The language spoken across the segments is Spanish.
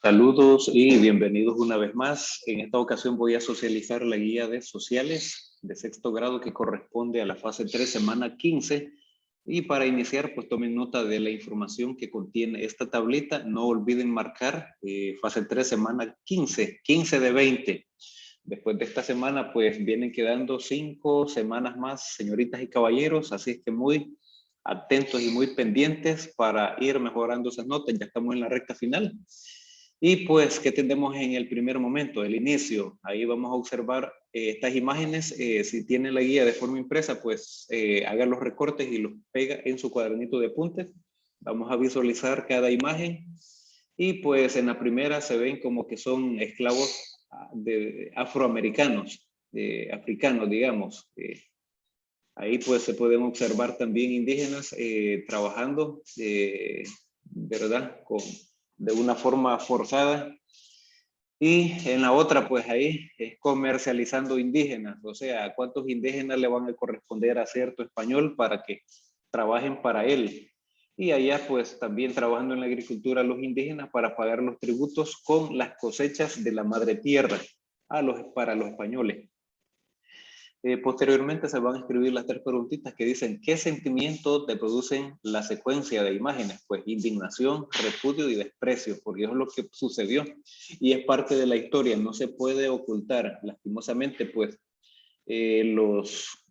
Saludos y bienvenidos una vez más. En esta ocasión voy a socializar la guía de sociales de sexto grado que corresponde a la fase 3, semana 15. Y para iniciar, pues tomen nota de la información que contiene esta tablita. No olviden marcar fase 3, semana 15, 15 de 20. Después de esta semana, pues vienen quedando 5 semanas más, señoritas y caballeros. Así es que muy atentos y muy pendientes para ir mejorando esas notas. Ya estamos en la recta final. Y pues, ¿qué tenemos en el primer momento? El inicio. Ahí vamos a observar estas imágenes. Si tiene la guía de forma impresa, pues haga los recortes y los pega en su cuadernito de apuntes. Vamos a visualizar cada imagen. Y pues en la primera se ven como que son esclavos afroamericanos, africanos, digamos. Ahí pues se pueden observar también indígenas trabajando, ¿verdad? De una forma forzada. Y en la otra, pues ahí es comercializando indígenas. O sea, ¿cuántos indígenas le van a corresponder a cierto español para que trabajen para él? Y allá, pues también trabajando en la agricultura los indígenas para pagar los tributos con las cosechas de la madre tierra para los españoles. Posteriormente se van a escribir las 3 preguntitas que dicen ¿qué sentimientos te producen la secuencia de imágenes? Pues indignación, repudio y desprecio, porque eso es lo que sucedió y es parte de la historia, no se puede ocultar. Lastimosamente, pues los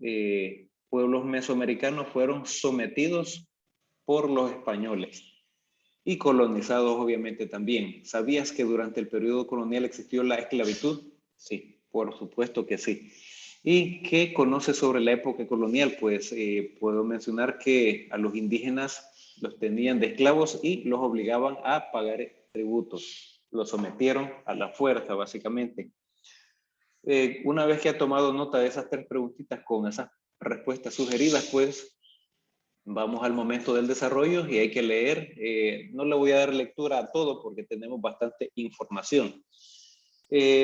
pueblos mesoamericanos fueron sometidos por los españoles y colonizados obviamente también. ¿Sabías que durante el periodo colonial existió la esclavitud? Sí, por supuesto que sí. ¿Y qué conoce sobre la época colonial? Pues puedo mencionar que a los indígenas los tenían de esclavos y los obligaban a pagar tributos. Los sometieron a la fuerza, básicamente. Una vez que ha tomado nota de esas 3 preguntitas con esas respuestas sugeridas, pues vamos al momento del desarrollo y hay que leer. No le voy a dar lectura a todo porque tenemos bastante información.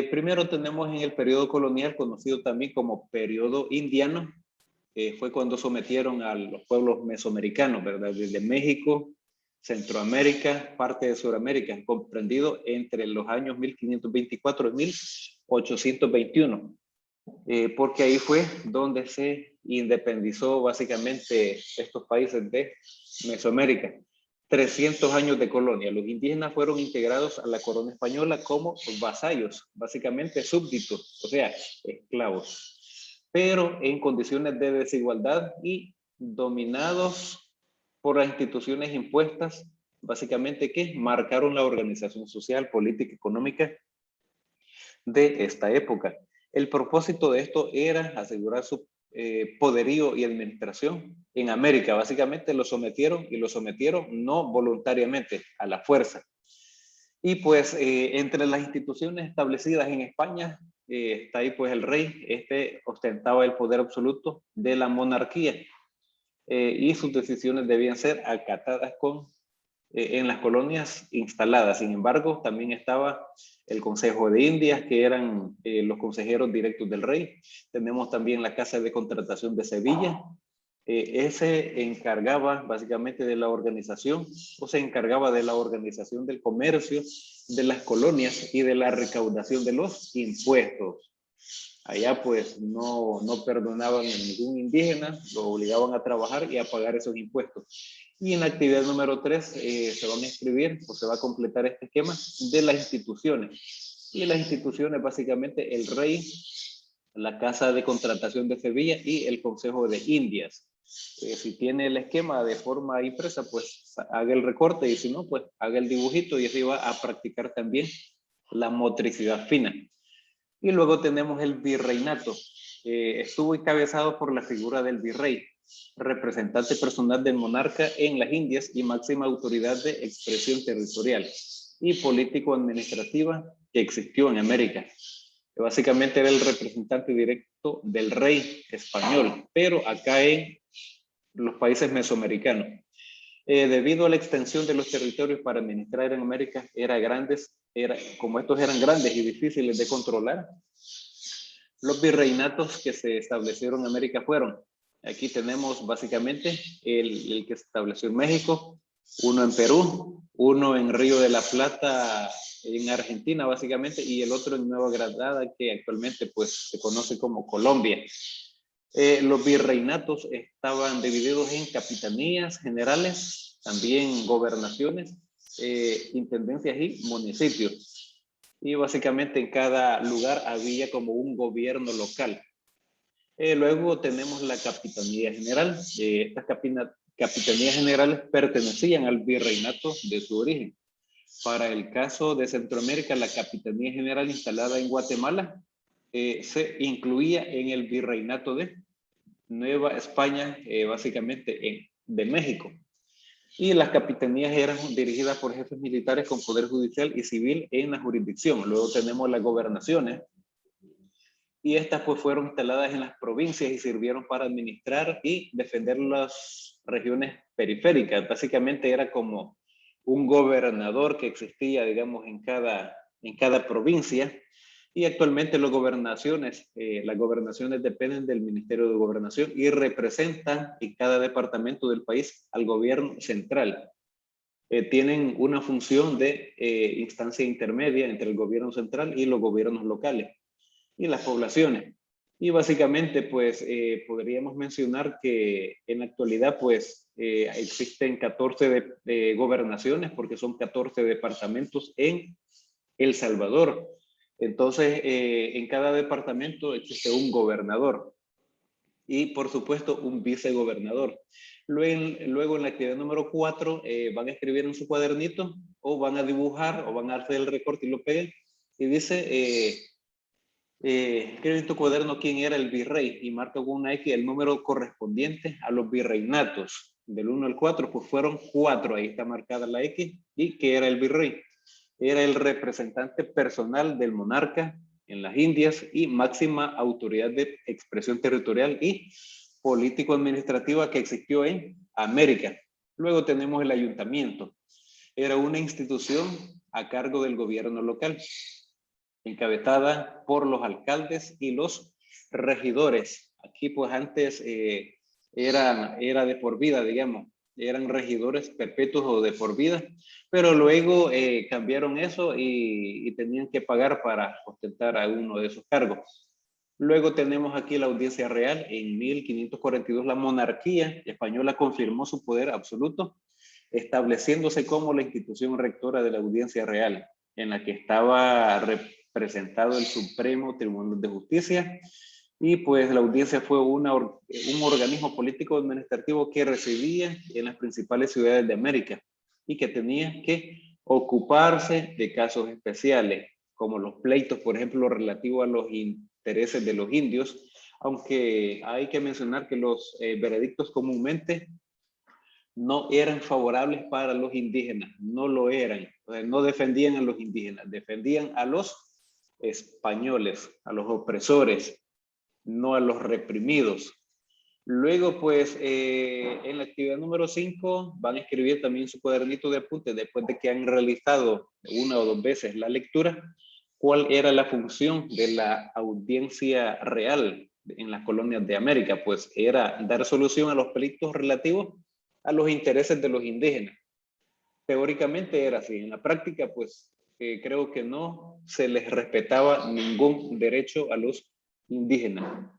Primero tenemos en el periodo colonial, conocido también como periodo indiano, fue cuando sometieron a los pueblos mesoamericanos, ¿verdad? Desde México, Centroamérica, parte de Sudamérica, comprendido entre los años 1524 y 1821, porque ahí fue donde se independizó básicamente estos países de Mesoamérica. 300 años de colonia. Los indígenas fueron integrados a la corona española como vasallos, básicamente súbditos, o sea, esclavos, pero en condiciones de desigualdad y dominados por las instituciones impuestas, básicamente que marcaron la organización social, política, económica de esta época. El propósito de esto era asegurar su poderío y administración en América. Básicamente lo sometieron y lo sometieron no voluntariamente, a la fuerza. Y pues entre las instituciones establecidas en España está ahí pues el rey. Este ostentaba el poder absoluto de la monarquía y sus decisiones debían ser acatadas en las colonias instaladas. Sin embargo, también estaba el Consejo de Indias, que eran los consejeros directos del rey. Tenemos también la Casa de Contratación de Sevilla. Ese encargaba básicamente de la organización, o se encargaba de la organización del comercio de las colonias y de la recaudación de los impuestos. Allá pues no perdonaban a ningún indígena, lo obligaban a trabajar y a pagar esos impuestos. Y en la actividad número 3 se van a escribir o se va a completar este esquema de las instituciones. Y las instituciones básicamente el rey, la Casa de Contratación de Sevilla y el Consejo de Indias. Si tiene el esquema de forma impresa, pues haga el recorte y si no, pues haga el dibujito y así va a practicar también la motricidad fina. Y luego tenemos el virreinato. Estuvo encabezado por la figura del virrey, representante personal del monarca en las Indias y máxima autoridad de expresión territorial y político-administrativa que existió en América. Básicamente era el representante directo del rey español, pero acá en los países mesoamericanos. Debido a la extensión de los territorios para administrar en América, como estos eran grandes y difíciles de controlar, los virreinatos que se establecieron en América fueron, aquí tenemos básicamente el que se estableció en México, uno en Perú, uno en Río de la Plata, en Argentina básicamente, y el otro en Nueva Granada, que actualmente pues se conoce como Colombia. Los virreinatos estaban divididos en capitanías generales, también gobernaciones, intendencias y municipios. Y básicamente en cada lugar había como un gobierno local. Luego tenemos la Capitanía General. Estas capitanías generales pertenecían al virreinato de su origen. Para el caso de Centroamérica, la Capitanía General instalada en Guatemala se incluía en el virreinato de Nueva España, básicamente de México. Y las capitanías eran dirigidas por jefes militares con poder judicial y civil en la jurisdicción. Luego tenemos las gobernaciones, y estas pues fueron instaladas en las provincias y sirvieron para administrar y defender las regiones periféricas. Básicamente era como un gobernador que existía, digamos, en cada provincia, y actualmente las gobernaciones dependen del Ministerio de Gobernación y representan en cada departamento del país al gobierno central. Tienen una función de instancia intermedia entre el gobierno central y los gobiernos locales y las poblaciones. Y básicamente, pues, podríamos mencionar que en la actualidad, pues, existen 14 gobernaciones, porque son 14 departamentos en El Salvador. Entonces, en cada departamento existe un gobernador y, por supuesto, un vicegobernador. Luego en la actividad número 4, van a escribir en su cuadernito, o van a dibujar, o van a hacer el recorte y lo peguen, y dice... escribe en tu cuaderno quién era el virrey y marca con una X el número correspondiente a los virreinatos. Del 1 al 4, pues fueron 4, ahí está marcada la X. ¿Y qué era el virrey? Era el representante personal del monarca en las Indias y máxima autoridad de expresión territorial y político-administrativa que existió en América. Luego tenemos el ayuntamiento. Era una institución a cargo del gobierno local, encabezada por los alcaldes y los regidores. Aquí pues antes era de por vida, digamos, eran regidores perpetuos o de por vida, pero luego cambiaron eso y tenían que pagar para ostentar a uno de esos cargos. Luego tenemos aquí la Audiencia Real. En 1542 la monarquía española confirmó su poder absoluto, estableciéndose como la institución rectora de la Audiencia Real, en la que estaba representado el Supremo Tribunal de Justicia, y pues la audiencia fue un organismo político administrativo que residía en las principales ciudades de América y que tenía que ocuparse de casos especiales, como los pleitos, por ejemplo, relativos a los intereses de los indios, aunque hay que mencionar que los veredictos comúnmente no eran favorables para los indígenas, no lo eran, no defendían a los indígenas, defendían a los españoles, a los opresores, no a los reprimidos. Luego, pues, en la actividad número 5 van a escribir también su cuadernito de apuntes después de que han realizado una o dos veces la lectura, cuál era la función de la audiencia real en las colonias de América. Pues era dar solución a los pleitos relativos a los intereses de los indígenas. Teóricamente era así. En la práctica, pues, creo que no se les respetaba ningún derecho a los indígenas.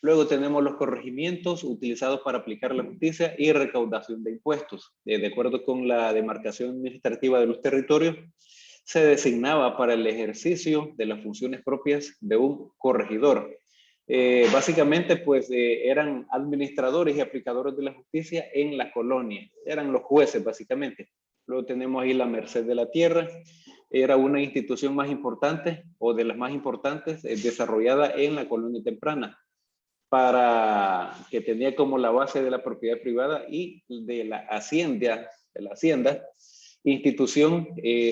Luego tenemos los corregimientos utilizados para aplicar la justicia y recaudación de impuestos. De acuerdo con la demarcación administrativa de los territorios, se designaba para el ejercicio de las funciones propias de un corregidor. Básicamente, pues, eran administradores y aplicadores de la justicia en la colonia. Eran los jueces, básicamente. Luego tenemos ahí la Merced de la Tierra. Era una institución más importante, o de las más importantes, desarrollada en la colonia temprana, que tenía como la base de la propiedad privada y de la hacienda, institución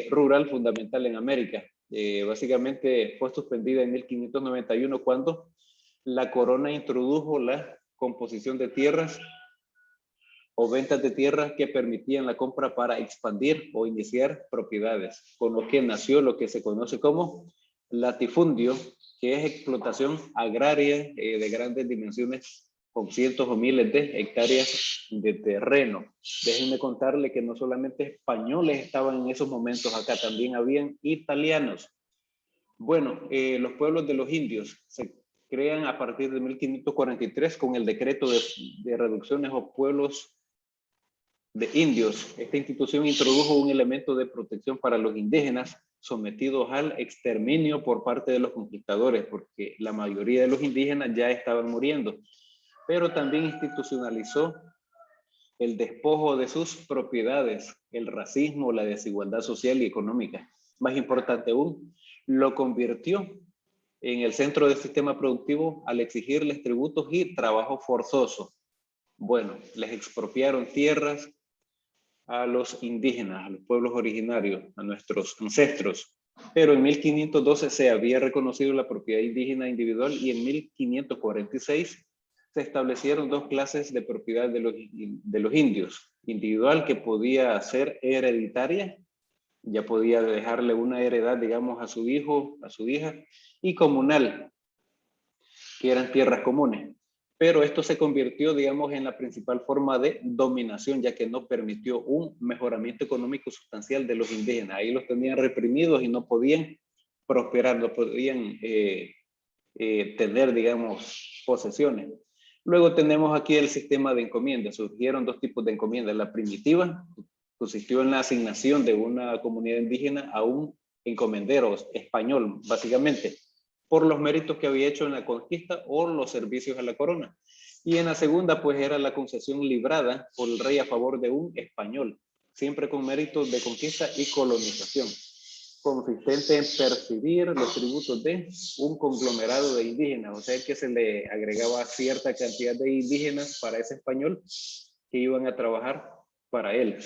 rural fundamental en América. Básicamente fue suspendida en 1591 cuando la corona introdujo la composición de tierras o ventas de tierras que permitían la compra para expandir o iniciar propiedades, con lo que nació lo que se conoce como latifundio, que es explotación agraria de grandes dimensiones con cientos o miles de hectáreas de terreno. Déjenme contarle que no solamente españoles estaban en esos momentos acá, también habían italianos. Bueno, los pueblos de los indios se crean a partir de 1543 con el decreto de reducciones o pueblos de indios. Esta institución introdujo un elemento de protección para los indígenas sometidos al exterminio por parte de los conquistadores, porque la mayoría de los indígenas ya estaban muriendo, pero también institucionalizó el despojo de sus propiedades, el racismo, la desigualdad social y económica. Más importante aún, lo convirtió en el centro del sistema productivo al exigirles tributos y trabajo forzoso. Bueno, les expropiaron tierras a los indígenas, a los pueblos originarios, a nuestros ancestros. Pero en 1512 se había reconocido la propiedad indígena individual y en 1546 se establecieron dos clases de propiedad de los indios. Individual, que podía ser hereditaria, ya podía dejarle una heredad, digamos, a su hijo, a su hija, y comunal, que eran tierras comunes. Pero esto se convirtió, digamos, en la principal forma de dominación, ya que no permitió un mejoramiento económico sustancial de los indígenas. Ahí los tenían reprimidos y no podían prosperar, no podían tener, digamos, posesiones. Luego tenemos aquí el sistema de encomiendas. Surgieron dos tipos de encomiendas. La primitiva consistió en la asignación de una comunidad indígena a un encomendero español, básicamente, por los méritos que había hecho en la conquista o los servicios a la corona. Y en la segunda, pues era la concesión librada por el rey a favor de un español, siempre con méritos de conquista y colonización, consistente en percibir los tributos de un conglomerado de indígenas, o sea que se le agregaba cierta cantidad de indígenas para ese español que iban a trabajar para él.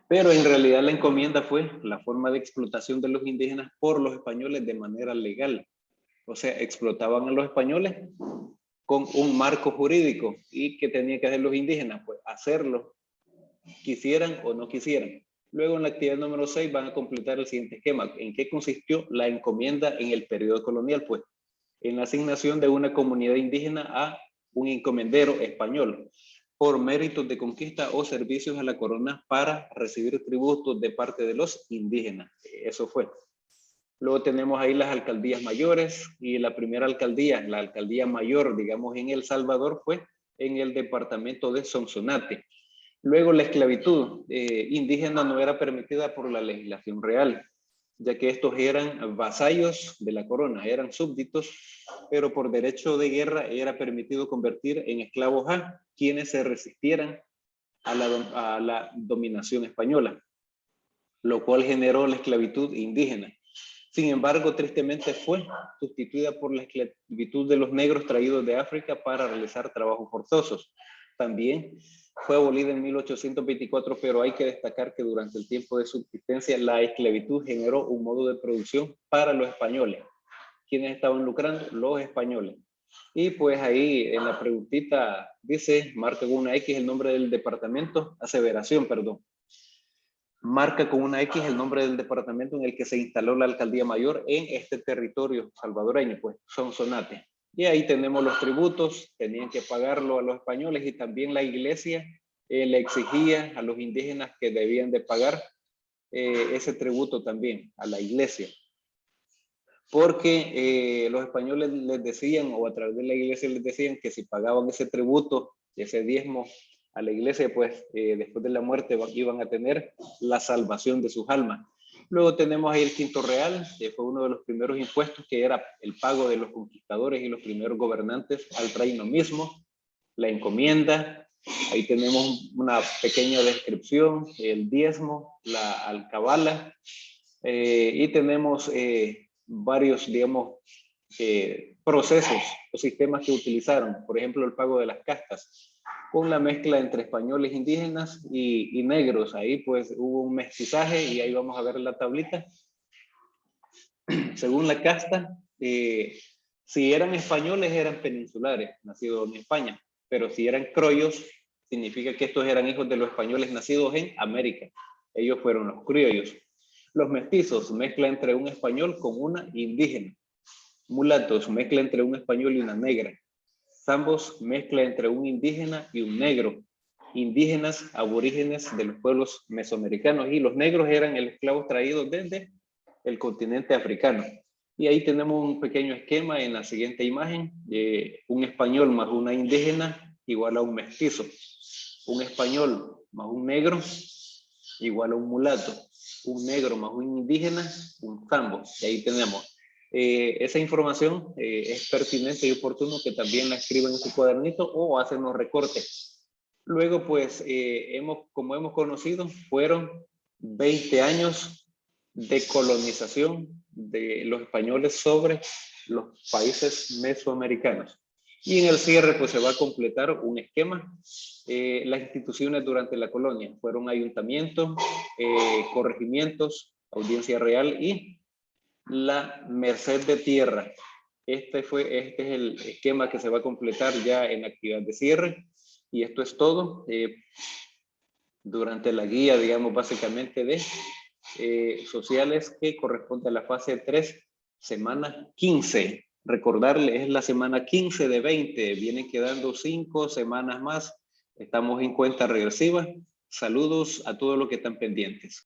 Pero en realidad la encomienda fue la forma de explotación de los indígenas por los españoles de manera legal. O sea, explotaban a los españoles con un marco jurídico. ¿Y qué tenían que hacer los indígenas? Pues hacerlo, quisieran o no quisieran. Luego en la actividad número 6 van a completar el siguiente esquema. ¿En qué consistió la encomienda en el periodo colonial? Pues en la asignación de una comunidad indígena a un encomendero español por méritos de conquista o servicios a la corona para recibir tributos de parte de los indígenas. Eso fue. Luego tenemos ahí las alcaldías mayores y la primera alcaldía, la alcaldía mayor, digamos, en El Salvador fue en el departamento de Sonsonate. Luego la esclavitud indígena no era permitida por la legislación real, ya que estos eran vasallos de la corona, eran súbditos, pero por derecho de guerra era permitido convertir en esclavos a quienes se resistieran a la dominación española, lo cual generó la esclavitud indígena. Sin embargo, tristemente fue sustituida por la esclavitud de los negros traídos de África para realizar trabajos forzosos. También fue abolida en 1824, pero hay que destacar que durante el tiempo de subsistencia la esclavitud generó un modo de producción para los españoles. ¿Quiénes estaban lucrando? Los españoles. Y pues ahí en la preguntita dice, marca con una X el nombre del departamento, aseveración, perdón. Marca con una X el nombre del departamento en el que se instaló la alcaldía mayor en este territorio salvadoreño, pues Sonsonate. Y ahí tenemos los tributos, tenían que pagarlo a los españoles y también la iglesia le exigía a los indígenas que debían de pagar ese tributo también a la iglesia. Porque los españoles les decían, o a través de la iglesia les decían que si pagaban ese tributo, ese diezmo a la iglesia, pues después de la muerte iban a tener la salvación de sus almas. Luego tenemos ahí el quinto real, que fue uno de los primeros impuestos, que era el pago de los conquistadores y los primeros gobernantes al reino mismo. La encomienda, ahí tenemos una pequeña descripción, el diezmo, la alcabala, y tenemos varios, digamos, procesos o sistemas que utilizaron. Por ejemplo, el pago de las castas, con la mezcla entre españoles, indígenas y negros. Ahí pues hubo un mestizaje y ahí vamos a ver la tablita. Según la casta, si eran españoles eran peninsulares, nacidos en España, pero si eran criollos, significa que estos eran hijos de los españoles nacidos en América. Ellos fueron los criollos. Los mestizos, mezcla entre un español con una indígena. Mulatos, mezcla entre un español y una negra. Zambos, mezcla entre un indígena y un negro. Indígenas aborígenes de los pueblos mesoamericanos, y los negros eran el esclavo traído desde el continente africano. Y ahí tenemos un pequeño esquema en la siguiente imagen. Un español más una indígena igual a un mestizo. Un español más un negro igual a un mulato. Un negro más un indígena, un zambo. Y ahí tenemos. Esa información es pertinente y oportuno que también la escriban en su cuadernito o hacen los recortes. Luego, pues, como hemos conocido, fueron 20 años de colonización de los españoles sobre los países mesoamericanos. Y en el cierre, pues, se va a completar un esquema. Las instituciones durante la colonia fueron ayuntamientos, corregimientos, audiencia real y la merced de tierra. Este es el esquema que se va a completar ya en la actividad de cierre. Y esto es todo durante la guía, digamos, básicamente de sociales, que corresponde a la fase 3, semana 15. Recordarle, es la semana 15 de 20. Vienen quedando 5 semanas más. Estamos en cuenta regresiva. Saludos a todos los que están pendientes.